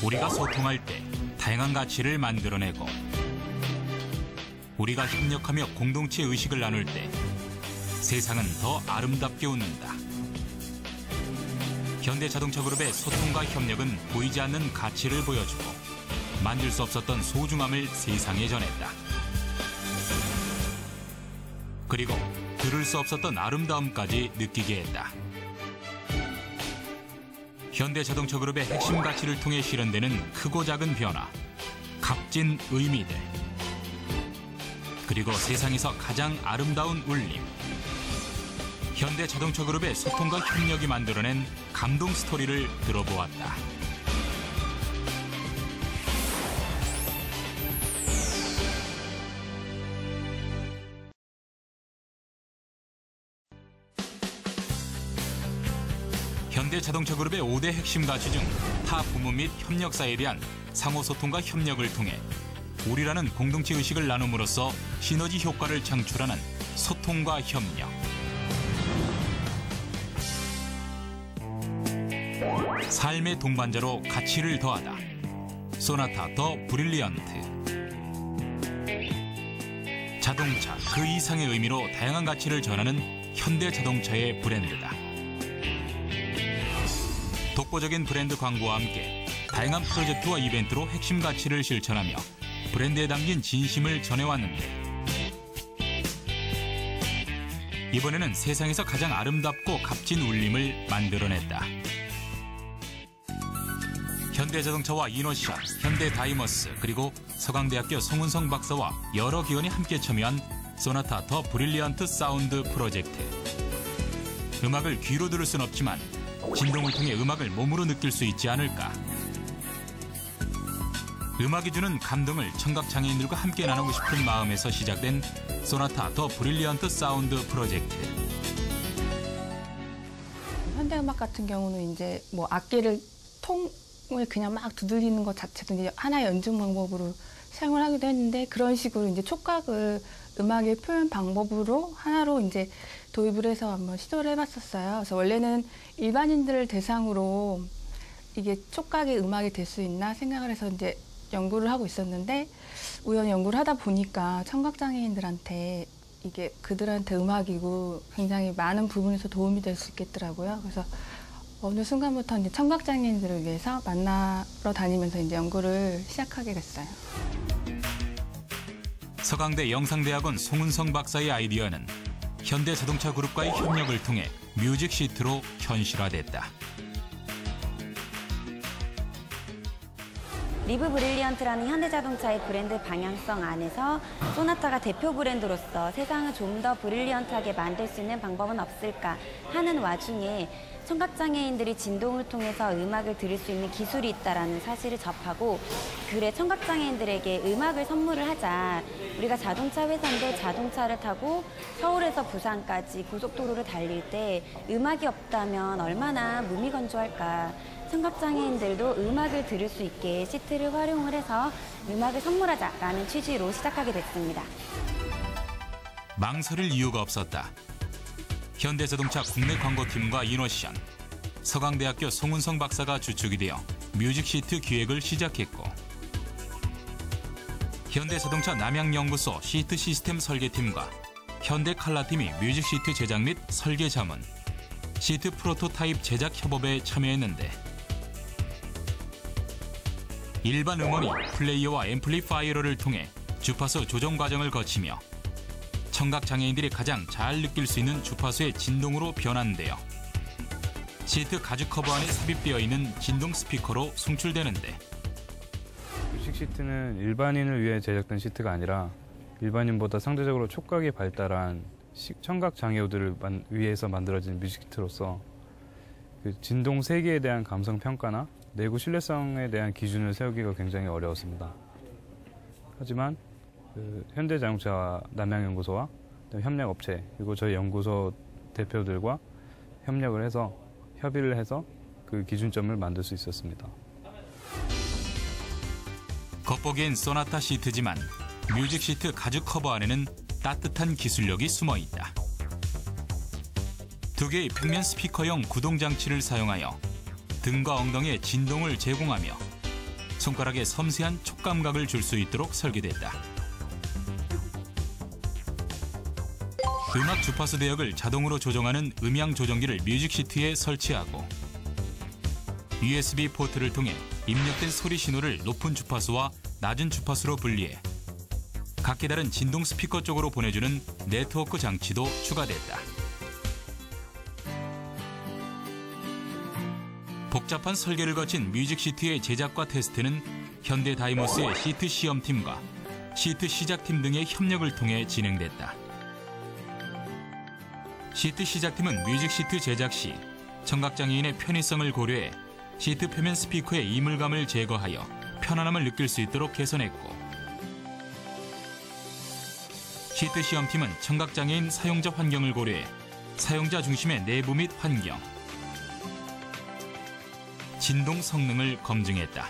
우리가 소통할 때 다양한 가치를 만들어내고 우리가 협력하며 공동체 의식을 나눌 때 세상은 더 아름답게 웃는다. 현대자동차그룹의 소통과 협력은 보이지 않는 가치를 보여주고 만질 수 없었던 소중함을 세상에 전했다. 그리고 들을 수 없었던 아름다움까지 느끼게 했다. 현대자동차그룹의 핵심 가치를 통해 실현되는 크고 작은 변화, 값진 의미들, 그리고 세상에서 가장 아름다운 울림. 현대자동차그룹의 소통과 협력이 만들어낸 감동 스토리를 들어보았다. 현대자동차그룹의 5대 핵심 가치 중 타 부문 및 협력사에 대한 상호소통과 협력을 통해 우리라는 공동체 의식을 나눔으로써 시너지 효과를 창출하는 소통과 협력. 삶의 동반자로 가치를 더하다. 소나타 더 브릴리언트. 자동차 그 이상의 의미로 다양한 가치를 전하는 현대자동차의 브랜드다. 독보적인 브랜드 광고와 함께 다양한 프로젝트와 이벤트로 핵심 가치를 실천하며 브랜드에 담긴 진심을 전해왔는데 이번에는 세상에서 가장 아름답고 값진 울림을 만들어냈다. 현대자동차와 이노션, 현대다이머스 그리고 서강대학교 송은성 박사와 여러 기관이 함께 참여한 소나타 더 브릴리언트 사운드 프로젝트. 음악을 귀로 들을 순 없지만 진동을 통해 음악을 몸으로 느낄 수 있지 않을까. 음악이 주는 감동을 청각장애인들과 함께 나누고 싶은 마음에서 시작된 소나타 더 브릴리언트 사운드 프로젝트. 현대음악 같은 경우는 이제 뭐 악기를 통을 그냥 막 두들기는 것 자체도 이제 하나의 연주 방법으로 사용을 하기도 했는데 그런 식으로 이제 촉각을 음악의 표현 방법으로 하나로 이제 도입을 해서 한번 시도를 해봤었어요. 그래서 원래는 일반인들을 대상으로 이게 촉각이 음악이 될 수 있나 생각을 해서 이제 연구를 하고 있었는데 우연히 연구를 하다 보니까 청각장애인들한테 이게 그들한테 음악이고 굉장히 많은 부분에서 도움이 될 수 있겠더라고요. 그래서 어느 순간부터 이제 청각장애인들을 위해서 만나러 다니면서 이제 연구를 시작하게 됐어요. 서강대 영상대학원 송은성 박사의 아이디어는 현대자동차그룹과의 협력을 통해 뮤직시트로 현실화됐다. 리브 브릴리언트라는 현대자동차의 브랜드 방향성 안에서 소나타가 대표 브랜드로서 세상을 좀 더 브릴리언트하게 만들 수 있는 방법은 없을까 하는 와중에 청각장애인들이 진동을 통해서 음악을 들을 수 있는 기술이 있다는 사실을 접하고 그래 청각장애인들에게 음악을 선물을 하자. 우리가 자동차 회사인데 자동차를 타고 서울에서 부산까지 고속도로를 달릴 때 음악이 없다면 얼마나 무미건조할까. 청각장애인들도 음악을 들을 수 있게 시트를 활용을 해서 음악을 선물하자라는 취지로 시작하게 됐습니다. 망설일 이유가 없었다. 현대자동차 국내 광고팀과 이노션, 서강대학교 송은성 박사가 주축이 되어 뮤직시트 기획을 시작했고 현대자동차 남양연구소 시트 시스템 설계팀과 현대칼라팀이 뮤직시트 제작 및 설계 자문, 시트 프로토타입 제작 협업에 참여했는데 일반 음원이 플레이어와 앰플리파이어를 통해 주파수 조정 과정을 거치며 청각장애인들이 가장 잘 느낄 수 있는 주파수의 진동으로 변환되어 시트 가죽 커버 안에 삽입되어 있는 진동 스피커로 송출되는데 뮤직 시트는 일반인을 위해 제작된 시트가 아니라 일반인보다 상대적으로 촉각이 발달한 청각장애우들을 위해서 만들어진 뮤직 시트로서 그 진동 세기에 대한 감성 평가나 내구 신뢰성에 대한 기준을 세우기가 굉장히 어려웠습니다. 하지만 현대자동차 남양연구소와 협력업체 그리고 저희 연구소 대표들과 협력을 해서 협의를 해서 그 기준점을 만들 수 있었습니다. 겉보기엔 소나타 시트지만 뮤직 시트 가죽 커버 안에는 따뜻한 기술력이 숨어 있다. 두 개의 평면 스피커형 구동 장치를 사용하여 등과 엉덩이에 진동을 제공하며 손가락에 섬세한 촉감각을 줄 수 있도록 설계됐다. 음악 주파수 대역을 자동으로 조정하는 음향 조정기를 뮤직시트에 설치하고 USB 포트를 통해 입력된 소리 신호를 높은 주파수와 낮은 주파수로 분리해 각기 다른 진동 스피커 쪽으로 보내주는 네트워크 장치도 추가됐다. 복잡한 설계를 거친 뮤직시트의 제작과 테스트는 현대다이머스의 시트 시험팀과 시트 시작팀 등의 협력을 통해 진행됐다. 시트 시작팀은 뮤직시트 제작 시 청각장애인의 편의성을 고려해 시트 표면 스피커의 이물감을 제거하여 편안함을 느낄 수 있도록 개선했고, 시트 시험팀은 청각장애인 사용자 환경을 고려해 사용자 중심의 내부 및 환경, 진동 성능을 검증했다.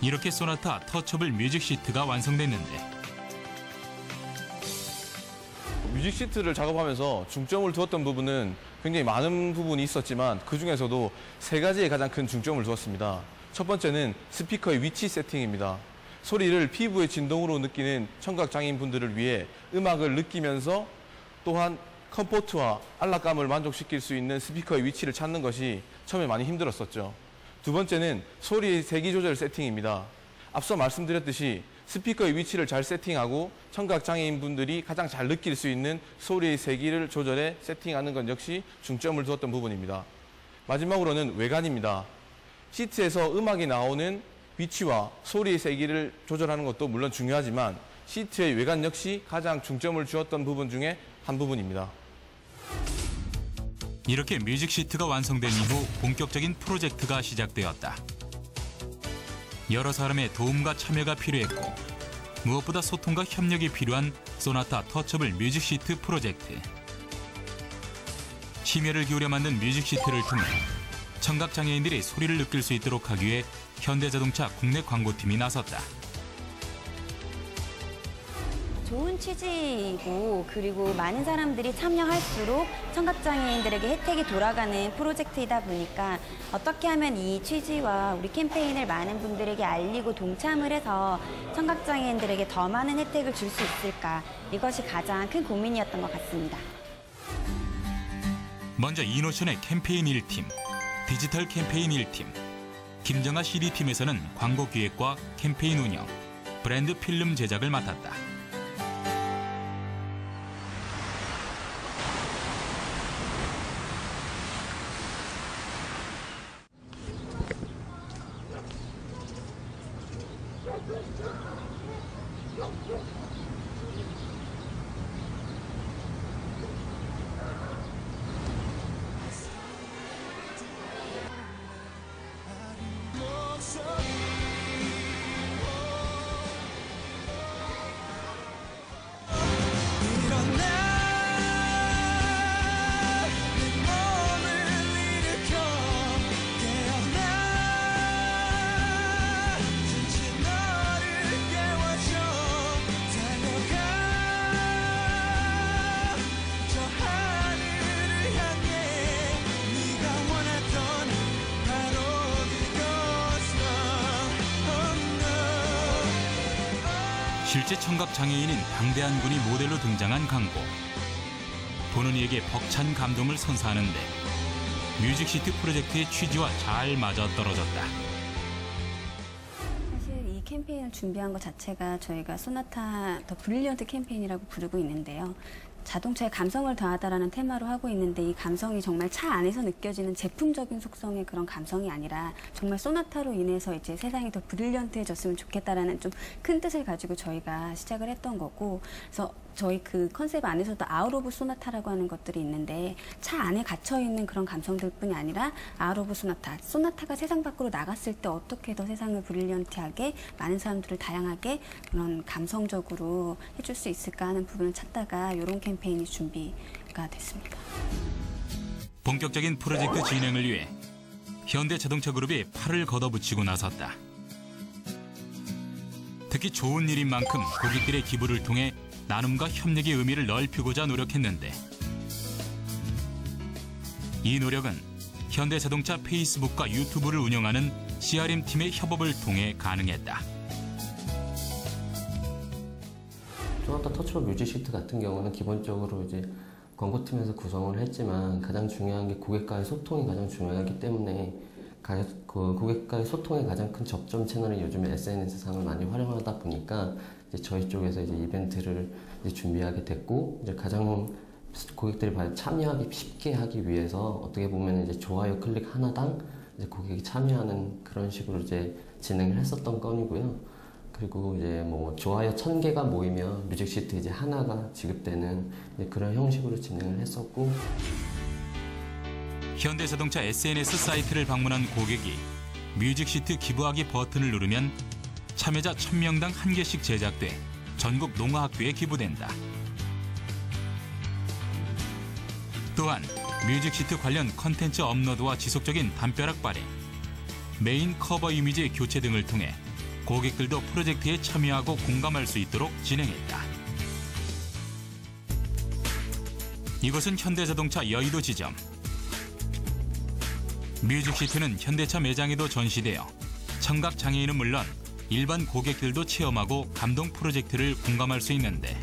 이렇게 소나타 터처블 뮤직시트가 완성됐는데, 뮤직시트를 작업하면서 중점을 두었던 부분은 굉장히 많은 부분이 있었지만 그중에서도 세 가지에 가장 큰 중점을 두었습니다. 첫 번째는 스피커의 위치 세팅입니다. 소리를 피부의 진동으로 느끼는 청각장애인분들을 위해 음악을 느끼면서 또한 컴포트와 안락감을 만족시킬 수 있는 스피커의 위치를 찾는 것이 처음에 많이 힘들었었죠. 두 번째는 소리의 세기 조절 세팅입니다. 앞서 말씀드렸듯이 스피커의 위치를 잘 세팅하고 청각장애인분들이 가장 잘 느낄 수 있는 소리의 세기를 조절해 세팅하는 것 역시 중점을 두었던 부분입니다. 마지막으로는 외관입니다. 시트에서 음악이 나오는 위치와 소리의 세기를 조절하는 것도 물론 중요하지만 시트의 외관 역시 가장 중점을 주었던 부분 중에 한 부분입니다. 이렇게 뮤직시트가 완성된 이후 본격적인 프로젝트가 시작되었다. 여러 사람의 도움과 참여가 필요했고 무엇보다 소통과 협력이 필요한 소나타 터처블 뮤직시트 프로젝트. 심혈을 기울여 만든 뮤직시트를 통해 청각장애인들이 소리를 느낄 수 있도록 하기 위해 현대자동차 국내 광고팀이 나섰다. 좋은 취지이고 그리고 많은 사람들이 참여할수록 청각장애인들에게 혜택이 돌아가는 프로젝트이다 보니까 어떻게 하면 이 취지와 우리 캠페인을 많은 분들에게 알리고 동참을 해서 청각장애인들에게 더 많은 혜택을 줄 수 있을까, 이것이 가장 큰 고민이었던 것 같습니다. 먼저 이노션의 캠페인 1팀, 디지털 캠페인 1팀, 김정아 CD팀에서는 광고 기획과 캠페인 운영, 브랜드 필름 제작을 맡았다. 실제 청각장애인인 방대한 군이 모델로 등장한 광고. 보는 이에게 벅찬 감동을 선사하는데 뮤직시트 프로젝트의 취지와 잘 맞아떨어졌다. 사실 이 캠페인을 준비한 것 자체가 저희가 소나타 더 브릴리언트 캠페인이라고 부르고 있는데요. 자동차에 감성을 더하다라는 테마로 하고 있는데 이 감성이 정말 차 안에서 느껴지는 제품적인 속성의 그런 감성이 아니라 정말 소나타로 인해서 이제 세상이 더 브릴리언트해졌으면 좋겠다라는 좀 큰 뜻을 가지고 저희가 시작을 했던 거고, 그래서 저희 그 컨셉 안에서도 아웃 오브 소나타라고 하는 것들이 있는데 차 안에 갇혀있는 그런 감성들뿐이 아니라 아웃 오브 소나타, 소나타가 세상 밖으로 나갔을 때 어떻게 더 세상을 브릴리언트하게 많은 사람들을 다양하게 그런 감성적으로 해줄 수 있을까 하는 부분을 찾다가 이런 캠페인이 준비가 됐습니다. 본격적인 프로젝트 진행을 위해 현대자동차 그룹이 팔을 걷어붙이고 나섰다. 특히 좋은 일인 만큼 고객들의 기부를 통해 나눔과 협력의 의미를 넓히고자 노력했는데, 이 노력은 현대자동차 페이스북과 유튜브를 운영하는 CRM 팀의 협업을 통해 가능했다. 소나타 터치볼 뮤직 시트 같은 경우는 기본적으로 이제 광고팀에서 구성을 했지만 가장 중요한 게 고객과의 소통이 가장 중요하기 때문에 고객과의 소통의 가장 큰 접점 채널이 요즘에 SNS상을 많이 활용하다 보니까 이제 저희 쪽에서 이제 이벤트를 이제 준비하게 됐고, 이제 가장 고객들이 참여하기 쉽게 하기 위해서 어떻게 보면 이제 좋아요 클릭 하나당 이제 고객이 참여하는 그런 식으로 이제 진행을 했었던 건이고요. 그리고 이제 뭐 좋아요 1000개가 모이면 뮤직시트 이제 하나가 지급되는 이제 그런 형식으로 진행을 했었고. 현대자동차 SNS 사이트를 방문한 고객이 뮤직시트 기부하기 버튼을 누르면 참여자 1000명당 1개씩 제작돼 전국 농아학교에 기부된다. 또한 뮤직시트 관련 컨텐츠 업로드와 지속적인 담벼락 발행, 메인 커버 이미지의 교체 등을 통해 고객들도 프로젝트에 참여하고 공감할 수 있도록 진행했다. 이곳은 현대자동차 여의도 지점. 뮤직시트는 현대차 매장에도 전시되어 청각장애인은 물론 일반 고객들도 체험하고 감동 프로젝트를 공감할 수 있는데,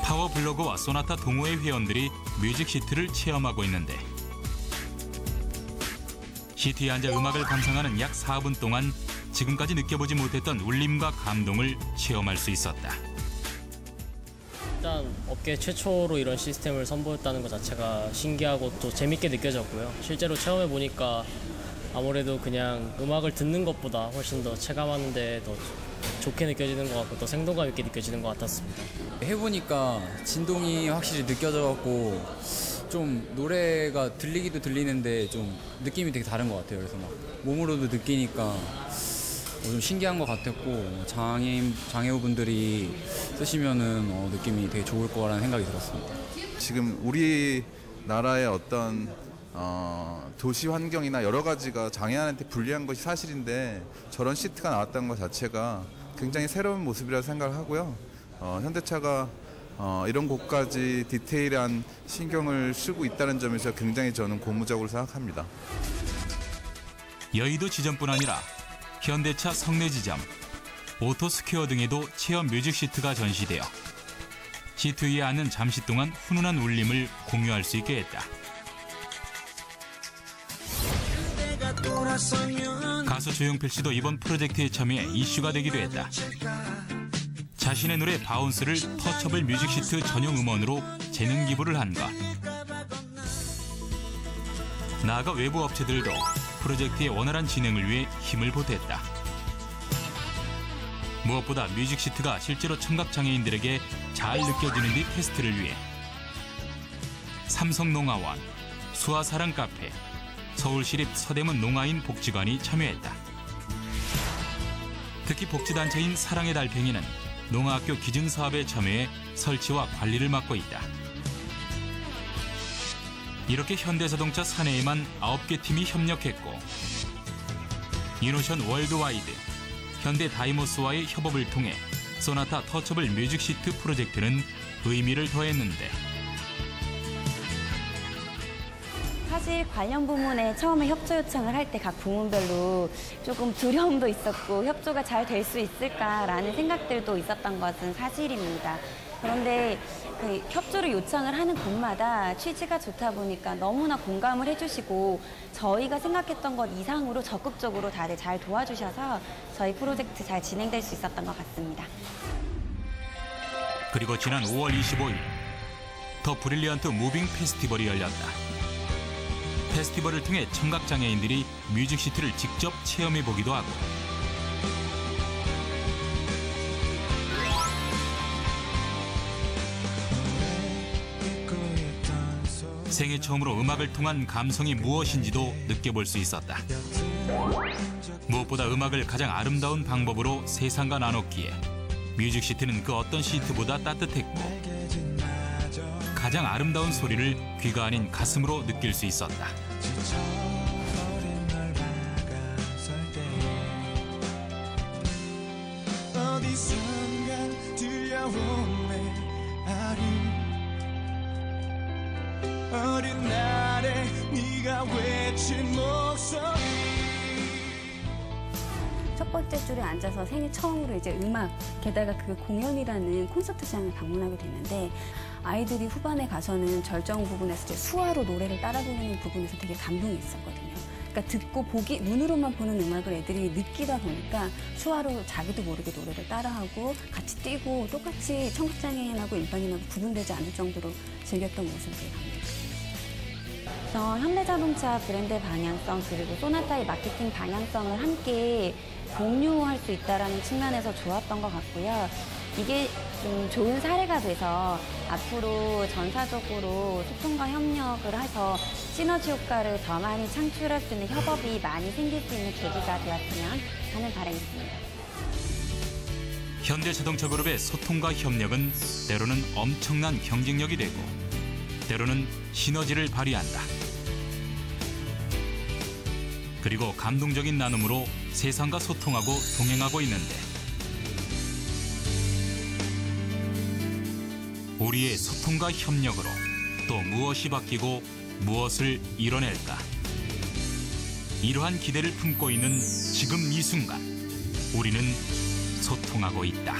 파워블로그와 소나타 동호회 회원들이 뮤직시트를 체험하고 있는데, 시트에 앉아 음악을 감상하는 약 4분 동안 지금까지 느껴보지 못했던 울림과 감동을 체험할 수 있었다. 일단 업계 최초로 이런 시스템을 선보였다는 것 자체가 신기하고 또 재밌게 느껴졌고요. 실제로 체험해 보니까 아무래도 그냥 음악을 듣는 것보다 훨씬 더 체감하는 데 더 좋게 느껴지는 것 같고 또 생동감 있게 느껴지는 것 같았습니다. 해보니까 진동이 확실히 느껴져갖고 좀 노래가 들리기도 들리는데 좀 느낌이 되게 다른 것 같아요. 그래서 막 몸으로도 느끼니까 좀 신기한 것 같았고, 장애우분들이 쓰시면은 느낌이 되게 좋을 거라는 생각이 들었습니다. 지금 우리나라의 어떤 도시 환경이나 여러 가지가 장애인한테 불리한 것이 사실인데 저런 시트가 나왔다는 것 자체가 굉장히 새로운 모습이라고 생각을 하고요. 현대차가 이런 곳까지 디테일한 신경을 쓰고 있다는 점에서 굉장히 저는 고무적으로 생각합니다. 여의도 지점뿐 아니라 현대차 성내 지점, 오토스퀘어 등에도 체험 뮤직시트가 전시되어 시트 위에 앉는 잠시 동안 훈훈한 울림을 공유할 수 있게 했다. 가수 조용필 씨도 이번 프로젝트에 참여해 이슈가 되기도 했다. 자신의 노래 바운스를 터처블 뮤직시트 전용 음원으로 재능 기부를 한 것. 나아가 외부 업체들도 프로젝트의 원활한 진행을 위해 힘을 보탰다. 무엇보다 뮤직시트가 실제로 청각장애인들에게 잘 느껴지는 뒤 테스트를 위해 삼성농아원, 수아사랑카페, 서울시립 서대문 농아인 복지관이 참여했다. 특히 복지단체인 사랑의 달팽이는 농아학교 기증사업에 참여해 설치와 관리를 맡고 있다. 이렇게 현대자동차 사내에만 9개 팀이 협력했고, 이노션 월드와이드, 현대다이모스와의 협업을 통해 소나타 터처블 뮤직시트 프로젝트는 의미를 더했는데, 사실 관련 부문에 처음에 협조 요청을 할 때 각 부문별로 조금 두려움도 있었고 협조가 잘 될 수 있을까라는 생각들도 있었던 것은 사실입니다. 그런데 그 협조를 요청을 하는 곳마다 취지가 좋다 보니까 너무나 공감을 해주시고 저희가 생각했던 것 이상으로 적극적으로 다들 잘 도와주셔서 저희 프로젝트 잘 진행될 수 있었던 것 같습니다. 그리고 지난 5월 25일 더 브릴리언트 무빙 페스티벌이 열렸다. 페스티벌을 통해 청각장애인들이 뮤직시트를 직접 체험해보기도 하고, 생애 처음으로 음악을 통한 감성이 무엇인지도 느껴볼 수 있었다. 무엇보다 음악을 가장 아름다운 방법으로 세상과 나눴기에 뮤직시트는 그 어떤 시트보다 따뜻했고, 가장 아름다운 소리를 귀가 아닌 가슴으로 느낄 수 있었다. 어디선가 들려온 메아리 어린 날의 첫 번째 줄에 앉아서 생애 처음으로 이제 음악, 게다가 그 공연이라는 콘서트장을 방문하게 됐는데 아이들이 후반에 가서는 절정 부분에서 이제 수화로 노래를 따라 부르는 부분에서 되게 감동이 있었거든요. 그러니까 듣고 보기, 눈으로만 보는 음악을 애들이 느끼다 보니까 수화로 자기도 모르게 노래를 따라하고 같이 뛰고 똑같이 청각장애인하고 일반인하고 구분되지 않을 정도로 즐겼던 모습이 되게 감동했습니다. 그래서 현대자동차 브랜드 방향성 그리고 소나타의 마케팅 방향성을 함께 공유할 수 있다는 측면에서 좋았던 것 같고요. 이게 좀 좋은 사례가 돼서 앞으로 전사적으로 소통과 협력을 해서 시너지 효과를 더 많이 창출할 수 있는 협업이 많이 생길 수 있는 계기가 되었으면 하는 바람이 있습니다. 현대자동차 그룹의 소통과 협력은 때로는 엄청난 경쟁력이 되고 때로는 시너지를 발휘한다. 그리고 감동적인 나눔으로 세상과 소통하고 동행하고 있는데 우리의 소통과 협력으로 또 무엇이 바뀌고 무엇을 이뤄낼까? 이러한 기대를 품고 있는 지금 이 순간 우리는 소통하고 있다.